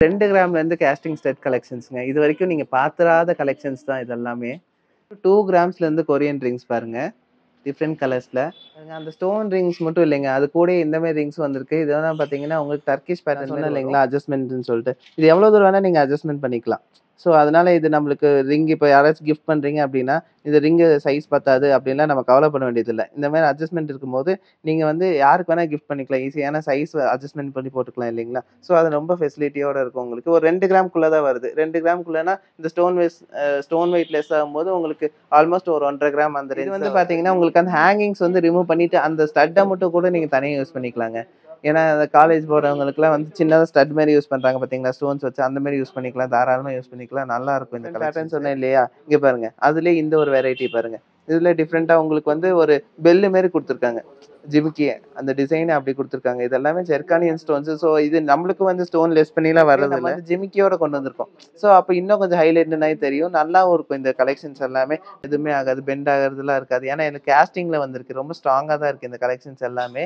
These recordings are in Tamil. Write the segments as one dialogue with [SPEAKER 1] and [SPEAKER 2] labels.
[SPEAKER 1] 2 கிராம்லேருந்து கேஸ்டிங் ஸ்டட் கலெக்ஷன்ஸ்ங்க. இது வரைக்கும் நீங்க பாத்திராத கலெக்ஷன்ஸ் தான் இது எல்லாமே. 2 கிராம்ஸ்லேருந்து கொரியன் ரிங்ஸ் பாருங்க. டிஃப்ரெண்ட் கலர்ஸ்ல. அந்த ஸ்டோன் ரிங்ஸ் மட்டும் இல்லைங்க. அது கூடயே இந்த மாரி ரிங்ஸ் வந்திருக்கு. இதெல்லாம் பார்த்தீங்கன்னா, உங்களுக்கு டர்கிஷ் பேட்டர்ன் சொன்னேன் இல்லைங்களா? அட்ஜஸ்ட்மென்ட்ன்னு சொல்லிட்டு. இது எவ்வளோ தூரம் வேணா நீங்க அட்ஜஸ்ட்மென்ட் பண்ணிக்கலாம். ஸோ, அதனால இது நம்மளுக்கு ரிங் இப்ப யாராச்சும் கிஃப்ட் பண்றீங்க அப்படின்னா, இந்த ரிங்கு சைஸ் பத்தாது அப்படின்லாம் நம்ம கவலைப்பட வேண்டியதில்ல. இந்த மாரி அட்ஜஸ்ட்மென்ட் இருக்கும்போது, நீங்க வந்து யாருக்கு வேணா கிஃப்ட் பண்ணிக்கலாம். ஈஸியான சைஸ் அட்ஜஸ்ட்மென்ட் பண்ணி போட்டுக்கலாம் இல்லைங்களா? ஸோ, அது ரொம்ப ஃபெசிலிட்டியோட இருக்கும் உங்களுக்கு. ஒரு 2 கிராம்க்குள்ள தான் வருது. 2 கிராம்க்குள்ளனா இந்த ஸ்டோன் வெயிட் லெஸ் ஆகும்போது உங்களுக்கு ஆல்மோஸ்ட் ஒரு 1 1/2 கிராம் அந்த ரேஞ்ச் வந்து பார்த்தீங்கன்னா, உங்களுக்கு அந்த ஹேங்கிங்ஸ் வந்து ரிமூவ் பண்ணிட்டு, அந்த ஸ்டட்ட மட்டும் கூட நீங்க தனியா யூஸ் பண்ணிக்கலாங்க. ஏன்னா, காலேஜ் போறவங்களுக்குலாம் வந்து சின்னதா ஸ்டட் மாரி யூஸ் பண்றாங்க பார்த்தீங்களா? ஸ்டோன்ஸ் வச்சு அந்த மாரி யூஸ் பண்ணிக்கலாம். தாராளமா யூஸ் பண்ணிக்கலாம். நல்லாருக்கும் இந்த பேட்டர்ன் சொன்னேன் இல்லையா? இங்க பாருங்க. அதிலேயே இந்த ஒரு வெரைட்டி பாருங்க. இதுல டிஃபரெண்ட்டா உங்களுக்கு வந்து ஒரு பெல் மாரி குடுத்துருக்காங்க. ஜிமிக்கி அந்த டிசைன் அப்படி குடுத்துருக்காங்க. இது எல்லாமே ஜெர்கானியன் ஸ்டோன்ஸ். ஸோ, இது நம்மளுக்கு வந்து ஸ்டோன் லெஸ் பண்ணிலாம் வர்றதில்ல. நம்ம வந்து ஜிமிக்கியோட கொண்டு வந்திருக்கோம். ஸோ, அப்ப இன்னும் கொஞ்சம் ஹைலைட்னாய் தெரியும். நல்லாவும் இருக்கும் இந்த கலெக்ஷன்ஸ் எல்லாமே. எதுவுமே ஆகாது. பெண்ட் ஆகுறதுலாம் இருக்காது. ஏன்னா, இது கேஸ்டிங்ல வந்திருக்கு. ரொம்ப ஸ்ட்ராங்கா தான் இருக்கு இந்த கலெக்ஷன்ஸ் எல்லாமே.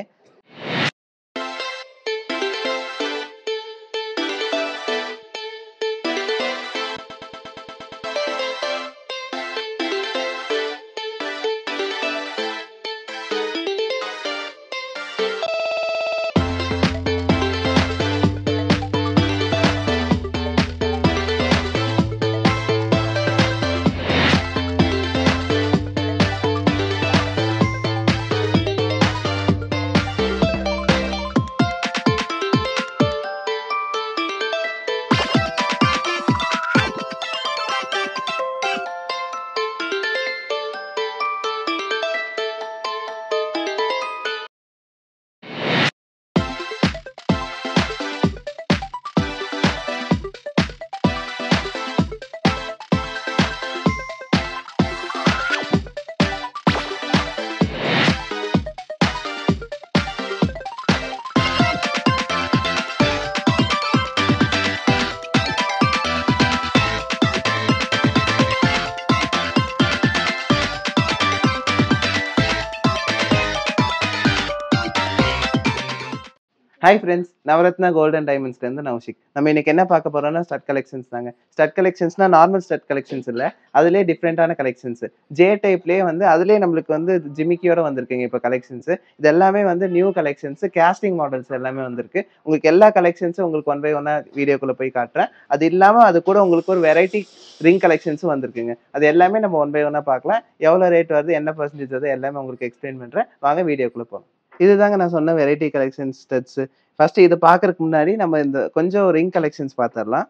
[SPEAKER 1] Hi friends, Navratna gold and டைமண்ட்ஸ்லேருந்து நௌஷிக். நம்ம இன்னைக்கு என்ன பார்க்க போறோம்னா ஸ்டட் கலெக்ஷன்ஸ் தாங்க. ஸ்டட் கலெக்ஷன்ஸ்னா நார்மல் ஸ்டட் கலெக்ஷன்ஸ் இல்ல. அதிலேயே டிஃப்ரெண்டான கலெக்ஷன்ஸ். ஜே டைப்லேயே வந்து அதிலேயே நம்மளுக்கு வந்து ஜிமிக்கியோட வந்திருக்குங்க இப்போ கலெக்ஷன்ஸ். இது எல்லாமே வந்து நியூ கலெக்ஷன்ஸ், கேஸ்டிங் மாடல்ஸ் எல்லாமே வந்திருக்கு. உங்களுக்கு எல்லா கலெக்ஷன்ஸும் உங்களுக்கு ஒன் பை ஒன்னா வீடியோக்குள்ள போய் காட்டுறேன். அது இல்லாம அது கூட உங்களுக்கு ஒரு வெரைட்டி ரிங் கலெக்ஷன்ஸும் வந்திருக்குங்க. அது எல்லாமே நம்ம ஒன் பை ஒன்னா பார்க்கலாம். எவ்வளோ ரேட் வருது, என்ன பர்சன்டேஜ் வருது எல்லாமே உங்களுக்கு எக்ஸ்பிளைன் பண்றேன். வாங்க வீடியோக்குள்ள போகலாம். இதுதாங்க நான் சொன்ன வெரைட்டி கலெக்ஷன்ஸ் ஸ்டட்ஸ். ஃபர்ஸ்ட் இத பார்க்கறதுக்கு முன்னாடி நம்ம இந்த கொஞ்சம் ரிங் கலெக்ஷன்ஸ் பார்த்துரலாம்.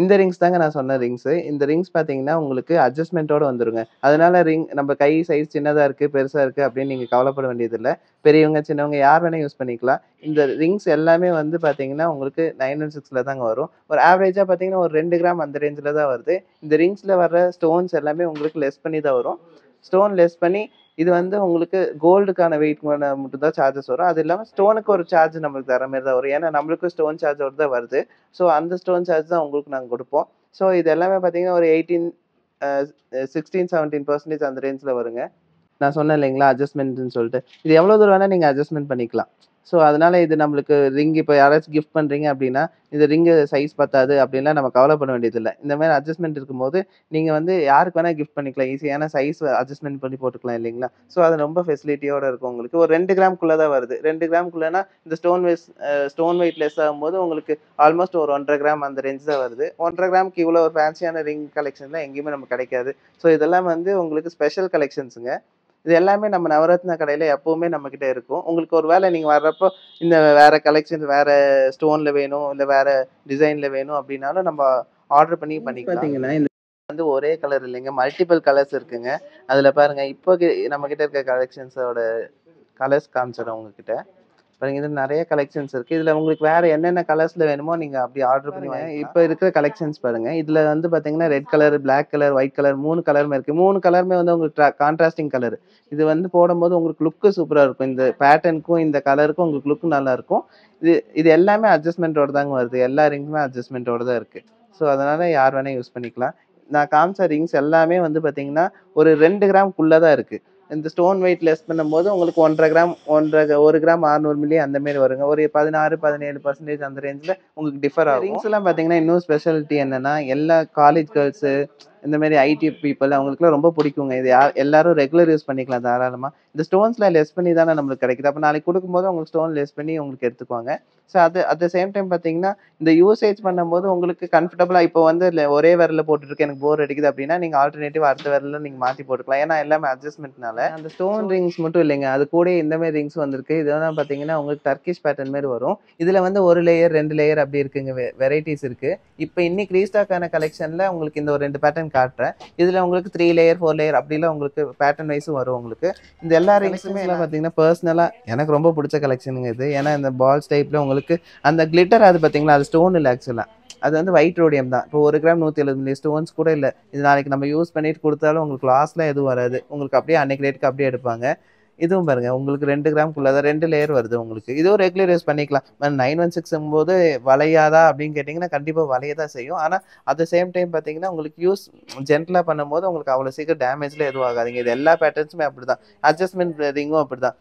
[SPEAKER 1] இந்த ரிங்ஸ் தாங்க நான் சொன்ன ரிங்ஸ். இந்த ரிங்ஸ் பார்த்தீங்கன்னா, உங்களுக்கு அட்ஜஸ்ட்மென்ட்டோட வந்துருங்க. அதனால நம்ம கை சைஸ் சின்னதா இருக்கு, பெருசா இருக்கு அப்படின்னு நீங்க கவலைப்பட வேண்டியதில்ல. பெரியவங்க, சின்னவங்க யார் வேணா யூஸ் பண்ணிக்கலாம். இந்த ரிங்ஸ் எல்லாமே வந்து பார்த்தீங்கன்னா, உங்களுக்கு 916ல தாங்க வரும். ஒரு ஆவரேஜா பார்த்தீங்கன்னா, ஒரு 2 கிராம் அந்த ரேஞ்ச்ல தான் வருது. இந்த ரிங்ஸ்ல வர்ற ஸ்டோன்ஸ் எல்லாமே உங்களுக்கு லெஸ் பண்ணி தான் வரும். ஸ்டோன் லெஸ் பண்ணி இது வந்து உங்களுக்கு கோல்டுக்கான வெயிட் மட்டும் தான் சார்ஜஸ் வரும். அது இல்லாம ஸ்டோனுக்கு ஒரு சார்ஜ் நம்மளுக்கு தர மாரி தான் வரும். ஏன்னா நம்மளுக்கும் ஸ்டோன் சார்ஜோட தான் வருது. ஸோ அந்த ஸ்டோன் சார்ஜ் தான் உங்களுக்கு நாங்க குடுப்போம். ஸோ இது எல்லாமே பார்த்தீங்கன்னா, ஒரு 18 அ 16, 17% அந்த ரேஞ்ச்ல வருங்க. நான் சொன்னேன் இல்லைங்களா? அட்ஜஸ்ட்மென்ட்ன்னு சொல்லிட்டு. இது எவ்வளோ தூரம் வேணா நீங்க அட்ஜஸ்ட்மென்ட் பண்ணிக்கலாம். ஸோ, அதனால இது நம்மளுக்கு ரிங் இப்ப யாராச்சும் கிஃப்ட் பண்றீங்க அப்படின்னா, இந்த ரிங்கு சைஸ் பத்தாது அப்படின்லாம் நம்ம கவலைப்பட வேண்டியதில்ல. இந்த மாரி அட்ஜஸ்ட்மென்ட் இருக்கும்போது, நீங்க வந்து யாருக்கு வேணா கிஃப்ட் பண்ணிக்கலாம். ஈஸியான சைஸ் அட்ஜஸ்ட்மென்ட் பண்ணி போட்டுக்கலாம் இல்லைங்களா? ஸோ, அது ரொம்ப ஃபெசிலிட்டியோட இருக்கும் உங்களுக்கு. ஒரு 2 கிராம்க்குள்ள தான் வருது. 2 கிராம்க்குள்ளனா இந்த ஸ்டோன் வெயிட் லெஸ் ஆகும்போது உங்களுக்கு ஆல்மோஸ்ட் ஒரு 1 1/2 கிராம் அந்த ரேஞ்ச் தான் வருது. 1 1/2 கிராம்க்கு இவ்வளோ ஒரு ஃபேன்சியான ரிங் கலெக்ஷன்லாம் எங்கேயுமே நமக்கு கிடைக்காது. ஸோ, இதெல்லாம் வந்து உங்களுக்கு ஸ்பெஷல் கலெக்ஷன்ஸ்ங்க. இது எல்லாமே நம்ம நவரத்னா கடையில எப்பவுமே நம்மகிட்ட இருக்கும். உங்களுக்கு ஒரு வேளை நீங்க வர்றப்போ, இந்த வேற கலெக்ஷன் வேற ஸ்டோன்ல வேணும், இல்ல வேற டிசைன்ல வேணும் அப்படின்னாலும் நம்ம ஆர்டர் பண்ணி பண்ணிக்கலாம். பார்த்தீங்கன்னா, இந்த வந்து ஒரே கலர் இல்லைங்க. மல்டிபிள் கலர்ஸ் இருக்குங்க. அதுல பாருங்க, இப்போ நம்மகிட்ட இருக்க கலெக்ஷன்ஸோட கலர்ஸ் காமிச்சிடுறேன் உங்ககிட்ட. பாருங்க, இதுல நெறைய கலெக்ஷன்ஸ் இருக்கு. இதுல உங்களுக்கு வேற என்னென்ன கலர்ஸ்ல வேணுமோ நீங்க அப்படியே ஆர்டர் பண்ணி வாங்கிக்கலாம். இப்ப இருக்கிற கலெக்ஷன்ஸ் பாருங்க. இதுல வந்து பாத்தீங்கன்னா, red colour, black colour, white colour 3 கலருமே இருக்கு. 3 கலருமே வந்து உங்களுக்கு கான்ட்ராஸ்டிங் கலர். இது வந்து போடும்போது உங்களுக்கு லுக் சூப்பரா இருக்கும். இந்த பேட்டர்னுக்கும் இந்த கலருக்கும் உங்களுக்கு லுக் நல்லா இருக்கும். இது இது எல்லாமே அட்ஜஸ்ட்மென்ட்டோட தாங்க வருது. எல்லா ரிங்குமே அட்ஜஸ்ட்மென்ட்டோட தான் இருக்கு. ஸோ, அதனால யார் வேணா யூஸ் பண்ணிக்கலாம். நான் காமிச்ச ரிங்ஸ் எல்லாமே வந்து பாத்தீங்கன்னா, ஒரு 2 கிராம்க்குள்ள தான் இருக்கு. இந்த ஸ்டோன் வெயிட் லெஸ் பண்ணும்போது உங்களுக்கு 1.5 கிராம் 1 கிராம் 600 மில்லி அந்த மாதிரி வருங்க. ஒரு 16-17% அந்த ரேஞ்சில் உங்களுக்கு டிஃபர் ஆகும். ரிங்ஸ் எல்லாம் பார்த்தீங்கன்னா இன்னும் ஸ்பெஷாலிட்டி என்னன்னா, எல்லா காலேஜ் கேர்ள்ஸு இந்த மாதிரி ஐடி பீப்புள் அவங்களுக்குலாம் ரொம்ப பிடிக்குங்க. இது எல்லாரும் ரெகுலர் யூஸ் பண்ணிக்கலாம் தாராளமா. இந்த ஸ்டோன்ஸ்ல லெஸ் பண்ணி தானே நம்மளுக்கு கிடைக்குது. அப்போ நாளைக்கு கொடுக்கும்போது உங்களுக்கு ஸ்டோன் லெஸ் பண்ணி உங்களுக்கு எடுத்துக்குவாங்க. ஸோ அது அட் த சேம் டைம் பார்த்தீங்கன்னா, இந்த யூசேஜ் பண்ணும்போது உங்களுக்கு கம்ஃபர்டபுளா இப்போ வந்து ஒரே விரல்ல போட்டுருக்கேன் எனக்கு போர் அடிக்குது அப்படின்னா, நீங்க ஆல்டர்னேட்டிவ் அடுத்த விரல்ல நீங்க மாத்தி போட்டுக்கலாம். ஏன்னா எல்லாமே அட்ஜஸ்ட்மெண்ட்னால. அந்த ஸ்டோன் ரிங்ஸ் மட்டும் இல்லைங்க. அது கூடயே இந்த மாதிரி ரிங்ஸ் வந்திருக்கு. இதெல்லாம் பார்த்தீங்கன்னா உங்களுக்கு டர்க்கிஷ் பேட்டர்ன் மாதிரி வரும். இதுல வந்து 1 லேயர் 2 லேயர் அப்படி இருக்குங்க. வெரைட்டிஸ் இருக்கு. இப்போ இன்னைக்கு ரீஸ்டாக்கான கலெக்ஷன்ல உங்களுக்கு இந்த ஒரு 2 பேட்டர்ன் காட்டுறேன். இதுல உங்களுக்கு 3 லேயர் 4 லேயர் அப்படிலாம் உங்களுக்கு பேட்டர்ன் வைஸும் வரும் உங்களுக்கு. இந்த எல்லா ரிங்ஸுமே எல்லாம் பார்த்தீங்கன்னா பர்சனலா எனக்கு ரொம்ப பிடிச்ச கலெக்ஷனுங்க இது. ஏன்னா இந்த பால்ஸ் டைப்ல உங்களுக்கு அந்த கிளிட்டர் அது பார்த்தீங்களா, அது ஸ்டோன் இல்லை ஆக்சுவலா. அது வந்து ஒயிட் ரோடியம் தான். இப்போ 1 கிராம் 170 மில்லி ஸ்டோன்ஸ் கூட இல்லை. இது நாளைக்கு நம்ம யூஸ் பண்ணிட்டு கொடுத்தாலும் உங்களுக்கு லாஸ்லாம் எதுவும் வராது. உங்களுக்கு அப்படியே அன்னைக்கு ரேட்டுக்கு அப்படியே எடுப்பாங்க. இதுவும் பாருங்க உங்களுக்கு 2 கிராம்க்குள்ள தான் 2 லேயர் வருது உங்களுக்கு. இதுவும் ரெகுலர் யூஸ் பண்ணிக்கலாம். 916 போது வளையாதா அப்படின்னு கேட்டிங்கன்னா கண்டிப்பாக வளைய தான் செய்யும். ஆனால் அட் த சேம் டைம் பார்த்தீங்கன்னா உங்களுக்கு யூஸ் ஜென்டலாக பண்ணும்போது உங்களுக்கு அவ்வளோ சீக்கிரம் டேமேஜ்ல எதுவும் ஆகாதுங்க. இது எல்லா பேட்டர்ன்ஸுமே அப்படி தான். அட்ஜஸ்ட்மெண்ட் ரிங்கும் அப்படி தான்.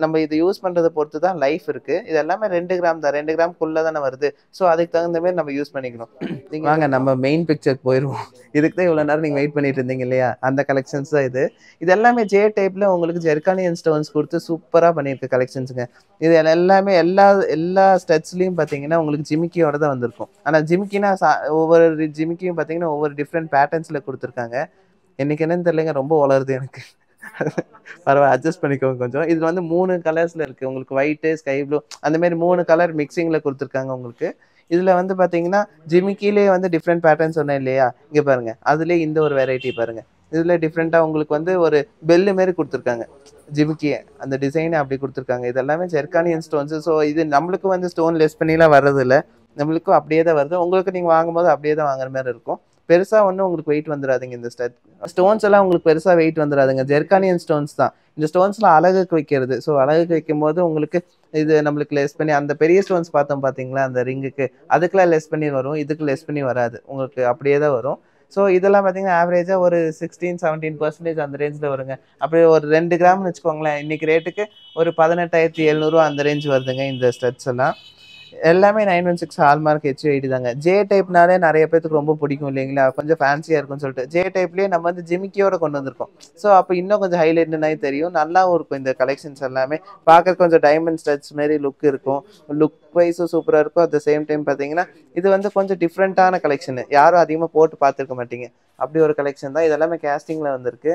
[SPEAKER 1] நம்ம இது யூஸ் பண்ணுறதை பொறுத்து தான் லைஃப் இருக்குது. இது எல்லாமே 2 கிராம் தான். 2 கிராம்க்குள்ளே தானே வருது. ஸோ அதுக்கு தகுந்த மாதிரி நம்ம யூஸ் பண்ணிக்கணும். நீங்கள் வாங்க நம்ம மெயின் பிக்சருக்கு போயிடுவோம். இதுக்கு தான் இவ்வளோ நேரம் நீங்கள் வெயிட் பண்ணிட்டு இருந்தீங்க இல்லையா, அந்த கலெக்ஷன்ஸ் தான் இது. இது எல்லாமே ஜே டைப்ல உங்களுக்கு ஜெர்கானியன் ஸ்டோன்ஸ் கொடுத்து சூப்பரா பண்ணியிருக்க கலெக்ஷன்ஸுங்க. இது எல்லாமே எல்லா ஸ்டட்ஸ்லயும் பாத்தீங்கன்னா உங்களுக்கு ஜிமிக்கியோட தான் வந்திருக்கும். ஆனா ஜிமிக்கினா ஒவ்வொரு ஜிமிக்கியும் பாத்தீங்கன்னா ஒவ்வொரு டிஃப்ரெண்ட் பேட்டர்ன்ஸ்ல கொடுத்துருக்காங்க. என்னைக்கு என்னன்னு தெரியலங்க, ரொம்ப வளருது எனக்கு. பரவாயில்ல, அட்ஜஸ்ட் பண்ணிக்கோங்க கொஞ்சம். இதுல வந்து 3 கலர்ஸ்ல இருக்கு உங்களுக்கு. ஒயிட், ஸ்கை ப்ளூ அந்த மாதிரி 3 கலர் மிக்சிங்ல கொடுத்துருக்காங்க உங்களுக்கு. இதுல வந்து பாத்தீங்கன்னா ஜிமிக்கிலே வந்து டிஃப்ரெண்ட் பேட்டர்ன்ஸ் சொன்னேன் இல்லையா, இங்க பாருங்க. அதுலயே இந்த ஒரு வெரைட்டி பாருங்க. இதுல டிஃப்ரெண்டா உங்களுக்கு வந்து ஒரு பெல்லு மாதிரி கொடுத்துருக்காங்க. ஜிமிக்கிய அந்த டிசைனை அப்படி கொடுத்துருக்காங்க. இது எல்லாமே ஜெர்கானியன் ஸ்டோன்ஸ். ஸோ இது நம்மளுக்கு வந்து ஸ்டோன் லெஸ் பண்ணிலாம் வர்றது இல்லை, நம்மளுக்கும் அப்படியே தான் வருது. உங்களுக்கு நீங்க வாங்கும்போது அப்படியே தான் வாங்குற மாதிரி இருக்கும். பெருசா ஒன்றும் உங்களுக்கு வெயிட் வந்துடாதுங்க. இந்த ஸ்டோன்ஸ் எல்லாம் உங்களுக்கு பெருசா வெயிட் வந்துடாதுங்க. ஜெர்கானியன் ஸ்டோன்ஸ் தான். இந்த ஸ்டோன்ஸ்ல அழகுக்கு வைக்கிறது. ஸோ அழகுக்கு வைக்கும் போது உங்களுக்கு இது நம்மளுக்கு லெஸ் பண்ணி அந்த பெரிய ஸ்டோன்ஸ் பார்த்தோம் பாத்தீங்களா அந்த ரிங்குக்கு, அதுக்கெல்லாம் லெஸ் பண்ணி வரும். இதுக்கு லெஸ் பண்ணி வராது, உங்களுக்கு அப்படியே தான் வரும். ஸோ இதெல்லாம் பார்த்தீங்கன்னா ஆவரேஜா ஒரு 16-17% அந்த ரேஞ்சில் வருங்க. அப்படியே ஒரு 2 கிராம்னு வச்சுக்கோங்களேன். இன்னைக்கு ரேட்டுக்கு ஒரு 18,700 அந்த ரேஞ்ச் வருதுங்க இந்த ஸ்டட்ஸ் எல்லாம். எல்லாமே 916 ஹால்மார்க் HUID தாங்க. ஜே டைப்னாலே நிறைய பேருக்கு ரொம்ப பிடிக்கும் இல்லைங்களா, கொஞ்சம் ஃபேன்சியா இருக்கும்னு சொல்லிட்டு ஜே டைப்லேயே நம்ம வந்து ஜிமிக்கியோட கொண்டு வந்திருக்கோம். ஸோ அப்போ இன்னும் கொஞ்சம் ஹைலைட்னு தெரியும், நல்லாவும் இருக்கும். இந்த கலெக்ஷன்ஸ் எல்லாமே பார்க்க கொஞ்சம் டைமண்ட் ஸ்டட்ஸ் மாதிரி லுக் இருக்கும். லுக் வைஸும் சூப்பராக இருக்கும். அட் த சேம் டைம் பார்த்தீங்கன்னா இது வந்து கொஞ்சம் டிஃப்ரெண்ட்டான கலெக்ஷன், யாரும் அதிகமாக போட்டு பார்த்துருக்க மாட்டீங்க. அப்படி ஒரு கலெக்ஷன் தான். இது எல்லாமே கேஸ்டிங்கில் வந்திருக்கு.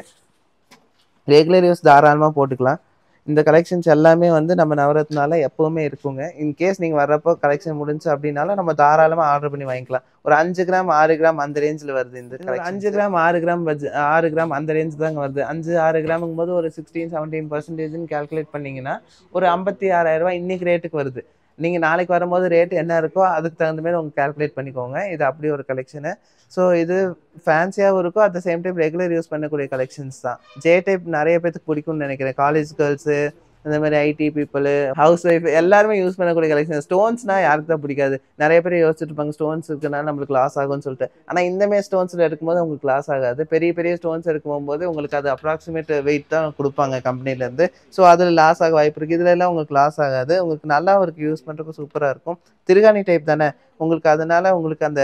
[SPEAKER 1] ரெகுலர் யூஸ் தாராளமாக போட்டுக்கலாம். இந்த கலெக்ஷன்ஸ் எல்லாமே வந்து நம்ம நவரத்னால எப்பவுமே இருக்குங்க. இன்கேஸ் நீங்கள் வர்றப்போ கலெக்ஷன் முடிஞ்சு அப்படின்னாலும் நம்ம தாராளமாக ஆர்டர் பண்ணி வாங்கிக்கலாம். ஒரு 5 கிராம் 6 கிராம் அந்த ரேஞ்சில் வருது. இந்த 5 கிராம் 6 கிராம் 6 கிராம் அந்த ரேஞ்ச் தாங்க வருது. 5-6 கிராமுங்கும் போது ஒரு 16-17% கால்குலேட் பண்ணீங்கன்னா ஒரு 56,000 ரூபாய் இன்னைக்கு ரேட்டுக்கு வருது. நீங்கள் நாளைக்கு வரும்போது ரேட் என்ன இருக்கோ அதுக்கு தகுந்த மாதிரி உங்க கால்குலேட் பண்ணிக்கோங்க. இது அப்படி ஒரு கலெக்ஷனு. ஸோ இது ஃபேன்சியாகவும் இருக்கும். At the same time regular use பண்ணக்கூடிய கலெக்ஷன்ஸ் தான். ஜே டைப் நிறைய பேருக்கு பிடிக்கும்னு நினைக்கிறேன். காலேஜ் கேர்ள்ஸு, இந்த மாதிரி ஐடி பீப்புள், ஹவுஸ் ஒய்ஃப் எல்லாருமே யூஸ் பண்ணக்கூடிய கலெக்ஷன். ஸ்டோன்ஸ்னா யாருக்கு தான் பிடிக்காது. நிறைய பேர் யோசிச்சுட்டு இருப்பாங்க ஸ்டோன்ஸ் இருக்குனால நம்மளுக்கு லாஸ் ஆகும்னு சொல்லிட்டு. ஆனால் இந்த மாதிரி ஸ்டோன்ஸில் எடுக்கும்போது உங்களுக்கு லாஸ் ஆகாது. பெரிய பெரிய ஸ்டோன்ஸ் எடுக்கும்போது உங்களுக்கு அது அப்ராக்சிமேட் வெயிட் தான் கொடுப்பாங்க கம்பெனிலேருந்து. ஸோ அதில் லாஸ் ஆக வாய்ப்பு இருக்குது. இதில் எல்லாம் உங்களுக்கு லாஸ் ஆகாது. உங்களுக்கு நல்லா இருக்கு, யூஸ் பண்ணுறதுக்கு சூப்பராக இருக்கும். திருகாணி டைப் தானே உங்களுக்கு, அதனால உங்களுக்கு அந்த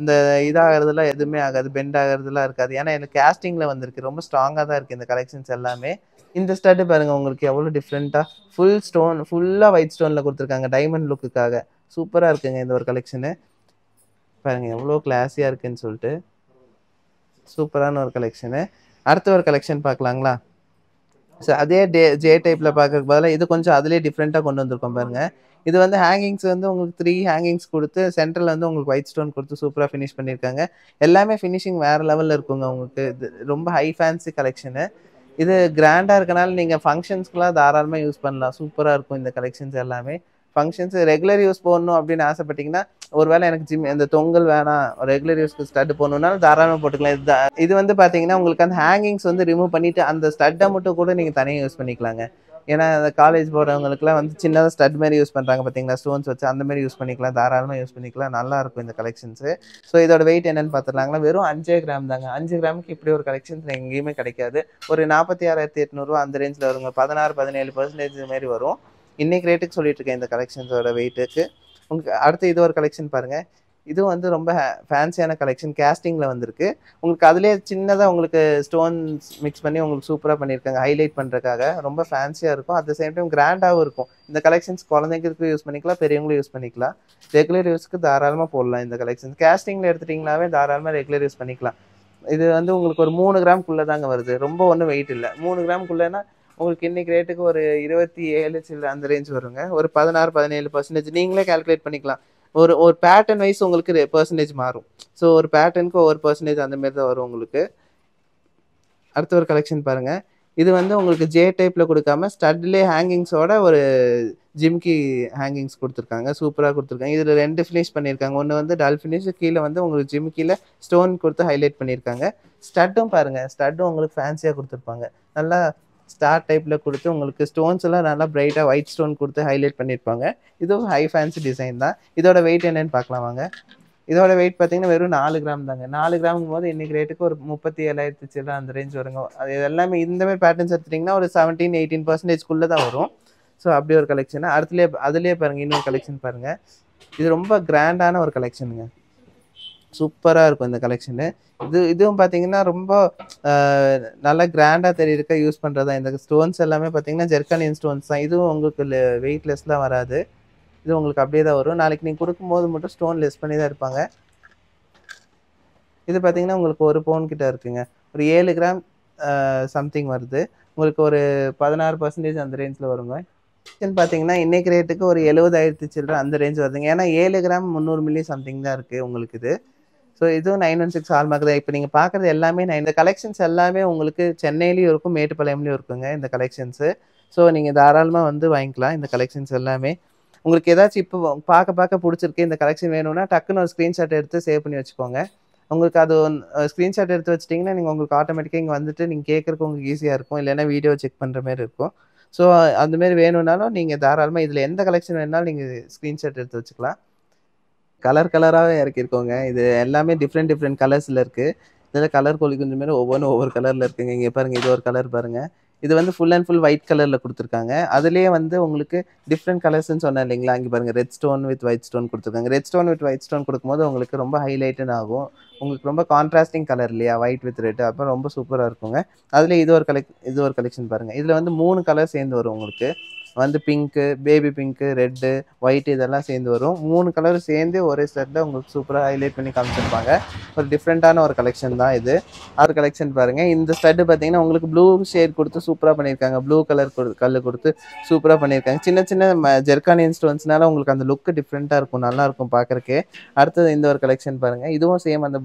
[SPEAKER 1] இந்த இதாகிறதுலாம் எதுவுமே ஆகாது, பெண்ட் ஆகிறதுலாம் இருக்காது. ஏன்னா எனக்கு கேஸ்டிங்கில் வந்திருக்கு, ரொம்ப ஸ்ட்ராங்காக தான் இருக்குது இந்த கலெக்ஷன்ஸ் எல்லாமே. இந்த ஸ்டட்டு பாருங்க உங்களுக்கு எவ்வளோ டிஃப்ரெண்ட்டாக ஃபுல் ஸ்டோன், ஃபுல்லாக ஒயிட் ஸ்டோனில் கொடுத்துருக்காங்க டைமண்ட் லுக்குக்காக. சூப்பராக இருக்குங்க இந்த ஒரு கலெக்ஷனு. பாருங்க எவ்வளோ கிளாஸியாக இருக்குன்னு சொல்லிட்டு. சூப்பரான ஒரு கலெக்ஷனு. அடுத்த ஒரு கலெக்ஷன் பார்க்கலாங்களா? ஸோ அதே ஜே டைப்பில் பார்க்கறதுக்கு பதிலாக இது கொஞ்சம் அதுலேயே டிஃப்ரெண்ட்டாக கொண்டு வந்திருக்கோம் பாருங்க. இது வந்து ஹேங்கிங்ஸ் வந்து உங்களுக்கு 3 ஹேங்கிங்ஸ் கொடுத்து சென்டரில் வந்து உங்களுக்கு ஒயிட் ஸ்டோன் கொடுத்து சூப்பராக ஃபினிஷ் பண்ணியிருக்காங்க. எல்லாமே ஃபினிஷிங் வேறு லெவலில் இருக்குங்க உங்களுக்கு. இது ரொம்ப ஹை ஃபேன்சி கலெக்ஷனு. இது கிராண்டாக இருக்கனால நீங்கள் ஃபங்க்ஷன்ஸ்க்குலாம் தாராளமாக யூஸ் பண்ணலாம். சூப்பராக இருக்கும் இந்த கலெக்ஷன்ஸ் எல்லாமே. ஃபங்க்ஷன்ஸ் ரெகுலர் யூஸ் போடணும் அப்படின்னு ஆசைப்பட்டீங்கன்னா, ஒருவேளை எனக்கு இந்த தொங்கல் வேணாம், ரெகுலர் யூஸ்க்கு ஸ்டட் போடணுன்னாலும் தாராளமாக போட்டுக்கலாம். இது வந்து பார்த்தீங்கன்னா உங்களுக்கு அந்த ஹேங்கிங்ஸ் வந்து ரிமூவ் பண்ணிவிட்டு அந்த ஸ்டட்டை மட்டும் கூட நீங்கள் தனியாக யூஸ் பண்ணிக்கலாங்க. ஏன்னா காலேஜ் போகிறவங்களுக்குலாம் வந்து சின்னதாக ஸ்டட் மாதிரி யூஸ் பண்ணுறாங்க பார்த்தீங்களா, ஸ்டோன்ஸ் வச்சு அந்த மாதிரி யூஸ் பண்ணிக்கலாம், தாராளமாக யூஸ் பண்ணிக்கலாம், நல்லாயிருக்கும் இந்த கலெக்ஷன்ஸு. ஸோ இதோட வெயிட் என்னென்னு பார்த்துடலாங்களா, வெறும் 5 கிராம் தாங்க. 5 கிராமுக்கு இப்படி ஒரு கலெக்ஷன்ஸ் எங்கேயுமே கிடைக்காது. ஒரு 46,800 அந்த ரேஞ்சில் வருங்க, 16-17% மாரி வரும். இன்றைக்கி ரேட்டுக்கு சொல்லிட்டு இருக்கேன் இந்த கலெக்ஷன்ஸோட வெயிட்டுக்கு. உங்களுக்கு அடுத்து இது ஒரு கலெக்ஷன் பாருங்கள். இதுவும் வந்து ரொம்ப ஃபேன்சியான கலெக்ஷன், கேஸ்டிங்கில் வந்திருக்கு. உங்களுக்கு அதிலே சின்னதாக உங்களுக்கு ஸ்டோன்ஸ் மிக்ஸ் பண்ணி உங்களுக்கு சூப்பராக பண்ணியிருக்காங்க, ஹைலைட் பண்ணுறதுக்காக. ரொம்ப ஃபேன்சியாக இருக்கும், அட் த சேம் டைம் கிராண்டாகவும் இருக்கும். இந்த கலெக்ஷன்ஸ் குழந்தைங்களுக்கு யூஸ் பண்ணிக்கலாம், பெரியவங்களும் யூஸ் பண்ணிக்கலாம். ரெகுலர் யூஸ்க்கு தாராளமாக போடலாம் இந்த கலெக்ஷன்ஸ். கேஸ்டிங்கில் எடுத்துட்டிங்கனாவே தாராளமாக ரெகுலர் யூஸ் பண்ணிக்கலாம். இது வந்து உங்களுக்கு ஒரு 3 கிராம்குள்ளே தாங்க வருது, ரொம்ப ஒன்றும் வெயிட் இல்லை. 3 கிராம்குள்ளேன்னா உங்களுக்கு இன்றைக்கி ரேட்டுக்கு ஒரு 27 சில்லற அந்த ரேஞ்ச் வருங்க. ஒரு 16-17% நீங்களே கால்குலேட் பண்ணிக்கலாம். ஒரு பேட்டர்ன் வைஸ் உங்களுக்கு பெர்சன்டேஜ் மாறும். ஸோ ஒரு பேட்டர்னுக்கு ஒவ்வொரு பெர்சன்டேஜ் அந்த மாதிரி தான் வரும் உங்களுக்கு. அடுத்த ஒரு கலெக்ஷன் பாருங்கள். இது வந்து உங்களுக்கு ஜே டைப்பில் கொடுக்காம ஸ்டட்லேயே ஹேங்கிங்ஸோட ஒரு ஜிம்கி ஹேங்கிங்ஸ் கொடுத்துருக்காங்க, சூப்பராக கொடுத்துருக்காங்க. இதில் 2 ஃபினிஷ் பண்ணியிருக்காங்க. ஒன்று வந்து டல் ஃபினிஷ், கீழே வந்து உங்களுக்கு ஜிம்கியில் ஸ்டோன் கொடுத்து ஹைலைட் பண்ணியிருக்காங்க. ஸ்டட்டும் பாருங்கள், ஸ்டட்டும் உங்களுக்கு ஃபேன்சியாக கொடுத்துருப்பாங்க. நல்லா ஸ்டார் டைப்பில் கொடுத்து உங்களுக்கு ஸ்டோன்ஸ் எல்லாம் நல்லா பிரைட்டாக ஒயிட் ஸ்டோன் கொடுத்து ஹைலைட் பண்ணியிருப்பாங்க. இதுவும் ஹை ஃபேன்சி டிசைன் தான். இதோட வெயிட் என்னென்னு பார்க்கலாம் வாங்க. இதோட வெயிட் பார்த்தீங்கன்னா வெறும் 4 கிராம் தாங்க. 4 கிராமுங்கும் போது இன்றைக்கி ரேட்டுக்கு ஒரு 37,000 சில்லற அந்த ரேஞ்ச் வருங்க. அது எல்லாமே இந்த மாதிரி பேட்டர்ன்ஸ் எடுத்துட்டிங்கன்னா ஒரு 17-18% தான் வரும். ஸோ அப்படி ஒரு கலெக்ஷன். அதுலேயே பாருங்கள் இன்னொரு கலெக்ஷன் பாருங்கள். இது ரொம்ப கிராண்டான ஒரு கலெக்ஷனுங்க, சூப்பராக இருக்கும் இந்த கலெக்ஷனு. இதுவும் பார்த்தீங்கன்னா ரொம்ப நல்லா கிராண்டாக தெரியிருக்க யூஸ் பண்ணுறது தான். இந்த ஸ்டோன்ஸ் எல்லாமே பார்த்தீங்கன்னா ஜெர்கானியன் ஸ்டோன்ஸ் தான். இதுவும் உங்களுக்கு வெயிட்லெஸ்லாம் வராது, இது உங்களுக்கு அப்படியே தான் வரும். நாளைக்கு நீங்கள் கொடுக்கும்போது மட்டும் ஸ்டோன் லெஸ் பண்ணி தான் இருப்பாங்க. இது பார்த்தீங்கன்னா உங்களுக்கு 1 பவுன் கிட்ட இருக்குங்க, ஒரு 7 கிராம் சம்திங் வருது. உங்களுக்கு ஒரு 16% அந்த ரேஞ்சில் வருங்க. பார்த்தீங்கன்னா இன்றைக்கி ரேட்டுக்கு ஒரு 70,000 சில்லற அந்த ரேஞ்ச் வருதுங்க. ஏன்னா 7 கிராம் 300 மில்லி சம்திங் தான் இருக்குது உங்களுக்கு இது. ஸோ இதுவும் 916 ஹால்மார்க் தான். இப்போ நீங்கள் பார்க்குறது எல்லாமே இந்த கலெக்ஷன்ஸ் எல்லாமே உங்களுக்கு சென்னையிலையும் இருக்கும், மேட்டுப்பாளையம்லையும் இருக்குங்க இந்த கலெக்ஷன்ஸு. ஸோ நீங்கள் தாராளமாக வந்து வாங்கிக்கலாம் இந்த கலெக்ஷன்ஸ் எல்லாமே. உங்களுக்கு ஏதாச்சும் இப்போ பார்க்க பிடிச்சிருக்கு, இந்த கலெக்ஷன் வேணும்னா டக்குன்னு ஒரு ஸ்க்ரீன்ஷாட் எடுத்து சேவ் பண்ணி வச்சுக்கோங்க. உங்களுக்கு அது ஸ்க்ரீன்ஷாட் எடுத்து வச்சிட்டிங்கன்னா நீங்கள் உங்களுக்கு ஆட்டோமேட்டிக்காக இங்கே வந்துட்டு நீங்கள் கேட்குறக்கு உங்களுக்கு ஈஸியாக இருக்கும், இல்லைன்னா வீடியோ செக் பண்ணுற மாதிரி இருக்கும். ஸோ அதுமாரி வேணும்னாலும் நீங்கள் தாராளமாக இதில் எந்த கலெக்ஷன் வேணுனாலும் நீங்கள் ஸ்க்ரீன்ஷாட் எடுத்து வச்சுக்கலாம். கலராகவே இறக்கியிருக்கோங்க. இது எல்லாமே டிஃப்ரெண்ட் கலர்ஸில் இருக்குது. இதில் கலர் கொஞ்சம் மாரி ஒவ்வொன்றும் ஒவ்வொரு கலரில் இருக்குங்க. இங்கே பாருங்கள், இது ஒரு கலர் பாருங்கள். இது வந்து ஃபுல் அண்ட் ஃபுல் ஒயிட் கலரில் கொடுத்துருக்காங்க. அதுலேயே வந்து உங்களுக்கு டிஃப்ரெண்ட் கலர்ஸ்ன்னு சொன்னேன் இல்லைங்களா, இங்கே பாருங்கள் red stone with white stone கொடுத்துருக்காங்க. Red stone with white stone கொடுக்கும்போது உங்களுக்கு ரொம்ப ஹைலைட்டன் ஆகும். உங்களுக்கு ரொம்ப கான்ட்ராஸ்டிங் கலர் இல்லையா, ஒயிட் வித் ரெட், அப்போ ரொம்ப சூப்பராக இருக்குங்க. அதில் இது ஒரு கலெக்ஷன் பாருங்கள். இதில் வந்து 3 கலர் சேர்ந்து வரும் உங்களுக்கு. வந்து pink, baby pink, red, white இதெல்லாம் சேர்ந்து வரும். 3 கலரும் சேர்ந்து ஒரே செட்டில் உங்களுக்கு சூப்பராக ஹைலைட் பண்ணி காமிச்சிருப்பாங்க. ஒரு டிஃப்ரெண்ட்டான ஒரு கலெக்ஷன் தான் இது. ஒரு கலெக்ஷன் பாருங்கள். இந்த ஸ்டட்டு பார்த்தீங்கன்னா உங்களுக்கு ப்ளூ ஷேட் கொடுத்து சூப்பராக பண்ணியிருக்காங்க. ப்ளூ கலர் கல் கொடுத்து சூப்பராக பண்ணியிருக்காங்க. சின்ன ஜெர்கானியன் ஸ்டோன்ஸ்னால உங்களுக்கு அந்த லுக்கு டிஃப்ரெண்ட்டாக இருக்கும், நல்லாயிருக்கும் பார்க்குறக்கே. அடுத்தது இந்த ஒரு கலெக்ஷன் பாருங்கள். இதுவும் சேம் அந்த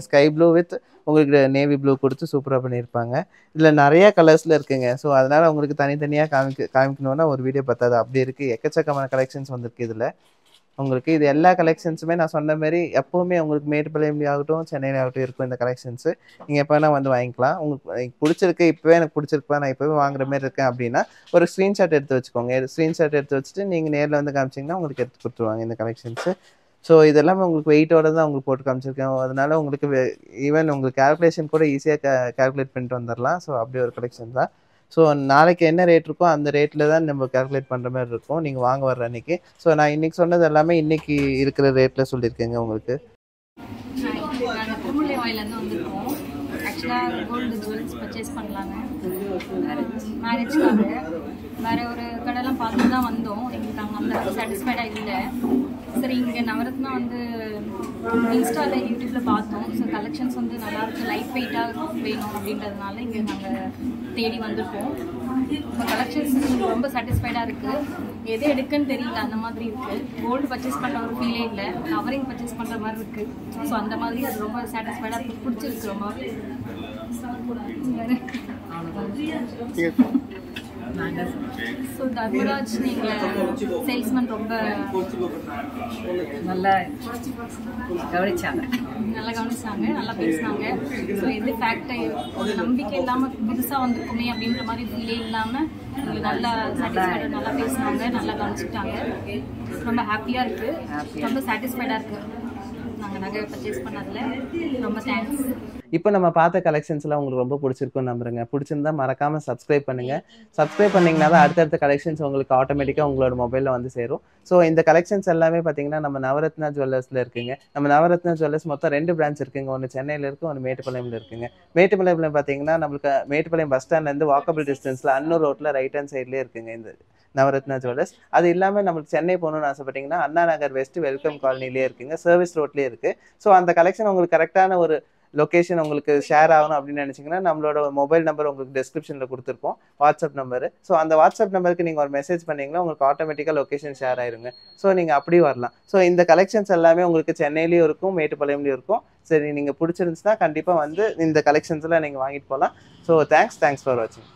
[SPEAKER 1] ஸ்கை ப்ளூ வித் உங்களுக்கு நேவி ப்ளூ கொடுத்து சூப்பராக பண்ணியிருப்பாங்க. இதில் நிறையா கலர்ஸில் இருக்குங்க. ஸோ அதனால் உங்களுக்கு தனித்தனியாக காமிக்கணுன்னா ஒரு வீடியோ பத்தாது, அப்படி இருக்குது. எக்கச்சக்கமான கலெக்ஷன்ஸ் வந்திருக்கு இதில் உங்களுக்கு. இது எல்லா கலெக்ஷன்ஸுமே நான் சொன்ன மாதிரி எப்போவுமே உங்களுக்கு மேட்டுப்பாளையம் ஆகட்டும், சென்னையில் ஆகட்டும் இருக்கும் இந்த கலெக்ஷன்ஸு. நீங்கள் எப்போ வேணால் வந்து வாங்கிக்கலாம். உங்களுக்கு பிடிச்சிருக்கு, இப்போவே எனக்கு பிடிச்சிருப்பா, நான் இப்போவே வாங்குற மாதிரி இருக்கேன் அப்படின்னா ஒரு ஸ்க்ரீன்ஷாட் எடுத்து வச்சுக்கோங்க. ஸ்க்ரீன்ஷாட் எடுத்து வச்சுட்டு நீங்கள் நேரில் வந்து காமிச்சிங்கன்னா உங்களுக்கு எடுத்து கொடுத்துருவாங்க இந்த கலெக்ஷன்ஸு. ஸோ இதெல்லாமே உங்களுக்கு வெயிட்டோட தான் உங்களுக்கு போட்டு காமிச்சிருக்கேன். அதனால உங்களுக்கு ஈவன் உங்களுக்கு கால்குலேஷன் கூட ஈஸியாக கால்குலேட் பண்ணிட்டு வந்துடலாம். ஸோ அப்படி ஒரு கலெக்ஷன் தான். ஸோ நாளைக்கு என்ன ரேட் இருக்கோ அந்த ரேட்டில் தான் நம்ம கால்குலேட் பண்ணுற மாதிரி இருக்கும் நீங்கள் வாங்க வர்ற அன்றைக்கி. ஸோ நான் இன்றைக்கி சொன்னது எல்லாமே இன்றைக்கி இருக்கிற ரேட்டில் சொல்லியிருக்கேங்க உங்களுக்கு.
[SPEAKER 2] நாங்கள் திருமலைவாயிலேருந்து வந்திருக்கோம். ஆக்சுவலாக கோல்டு ஜுவல்ஸ் பர்ச்சேஸ் பண்ணலாங்க, மேரேஜ்க்காக. வேறு ஒரு கடைலாம் பார்த்து தான் வந்தோம். எங்களுக்கு நாங்கள் அந்த சாட்டிஸ்ஃபைடாக இல்லை. சரி, இங்கே நவரத்னா வந்து இன்ஸ்டாவில் யூடியூப்பில் பார்த்தோம். ஸோ கலெக்ஷன்ஸ் வந்து நல்லாயிருக்கு, லைட் வெயிட்டாக வேணும் அப்படின்றதுனால இங்கே நாங்கள் தேடி வந்திருக்கோம். ஸோ கலெக்ஷன்ஸ் ரொம்ப சாட்டிஸ்ஃபைடாக இருக்குது. எது எடுக்குன்னு தெரியல, அந்த மாதிரி இருக்குது. கோல்டு பர்ச்சேஸ் பண்ணுற ஒரு ஃபீலே இல்லை, கவரிங் பர்ச்சேஸ் பண்ணுற மாதிரி இருக்குது. ஸோ அந்த மாதிரி அது ரொம்ப சாட்டிஸ்ஃபைடாக பிடிச்சிருக்கு ரொம்ப. ஸோ தர்மராஜ் நீங்கள் சேல்ஸ்மேன் ரொம்ப
[SPEAKER 3] நல்லா கவனிச்சாங்க,
[SPEAKER 2] நல்லா பேசினாங்க. ஸோ எது ஃபேக்ட் ஒரு நம்பிக்கை இல்லாமல் புதுசாக வந்துருக்குமே அப்படின்ற மாதிரி ஃபீலே இல்லாமல் உங்களுக்கு நல்லா சாட்டிஸ்ஃபைடாக நல்லா பேசினாங்க, நல்லா கவனிச்சுட்டாங்க. ரொம்ப ஹாப்பியாக இருக்குது, ரொம்ப சாட்டிஸ்ஃபைடாக இருக்குது. நாங்கள் நகை பர்ச்சேஸ் பண்ணதில் ரொம்ப தேங்க்ஸ்.
[SPEAKER 1] இப்போ நம்ம பார்த்த கலெக்ஷன்ஸ்லாம் உங்களுக்கு ரொம்ப பிடிச்சிருக்குன்னு நம்புறேங்க. பிடிச்சிருந்தா மறக்காமல் சப்ஸ்கிரைப் பண்ணுங்கள். சப்ஸ்கிரைப் பண்ணிங்கன்னா தான் அடுத்தடுத்த கலெக்ஷன்ஸ் உங்களுக்கு ஆட்டோமேட்டிக்காக உங்களோட மொபைலில் வந்து சேரும். ஸோ இந்த கலெக்ஷன்ஸ் எல்லாமே பார்த்தீங்கன்னா நம்ம நவரத்னா ஜுவல்லர்ஸில் இருக்குங்க. நம்ம நவரத்னா ஜுவல்லர்ஸ் மொத்தம் 2 பிரான்ச் இருக்குங்க. ஒன்று சென்னையில் இருக்குது, ஒன்று மேட்டுப்பாளையம்ல இருக்குங்க. மேட்டுப்பாளையம்ல பார்த்தீங்கன்னா நம்மளுக்கு மேட்டுப்பாளையம் பஸ் ஸ்டாண்ட்லேருந்து வாக்கபிள் டிஸ்டன்ஸில் அன்னூர் ரோட்டில் ரைட் ஹேண்ட் சைட்லேயே இருக்குங்க இந்த நவரத்னா ஜுவல்லர்ஸ். அது இல்லாமல் நம்மளுக்கு சென்னை போகணும்னு ஆசைப்பட்டீங்கன்னா அண்ணா நகர் வெஸ்ட் வெல்கம் காலனிலே இருக்குங்க, சர்வீஸ் ரோட்லேயே இருக்குது. ஸோ அந்த கலெக்ஷன் உங்களுக்கு கரெக்டான ஒரு லொக்கேஷன் உங்களுக்கு ஷேர் ஆகணும் அப்படின்னு நினச்சிங்கன்னா நம்மளோட மொபைல் நம்பர் உங்களுக்கு டிஸ்கிரிப்ஷனில் கொடுத்துருப்போம், வாட்ஸ்அப் நம்பரு. ஸோ அந்த வாட்ஸ்அப் நம்பருக்கு நீங்கள் ஒரு மெசேஜ் பண்ணிங்கன்னா உங்களுக்கு ஆட்டோமேட்டிக்காக லொக்கேஷன் ஷேர் ஆயிருங்க. ஸோ நீங்கள் அப்படி வரலாம். ஸோ இந்த கலெக்ஷன்ஸ் எல்லாமே உங்களுக்கு சென்னையிலையும் இருக்கும், மேட்டுப்பாளையம்லையும் இருக்கும். சரி, நீங்கள் பிடிச்சிருந்துச்சுன்னா கண்டிப்பாக வந்து இந்த கலெக்ஷன்ஸ்லாம் நீங்கள் வாங்கிட்டு போகலாம். ஸோ தேங்க்ஸ் ஃபார் வாட்சிங்.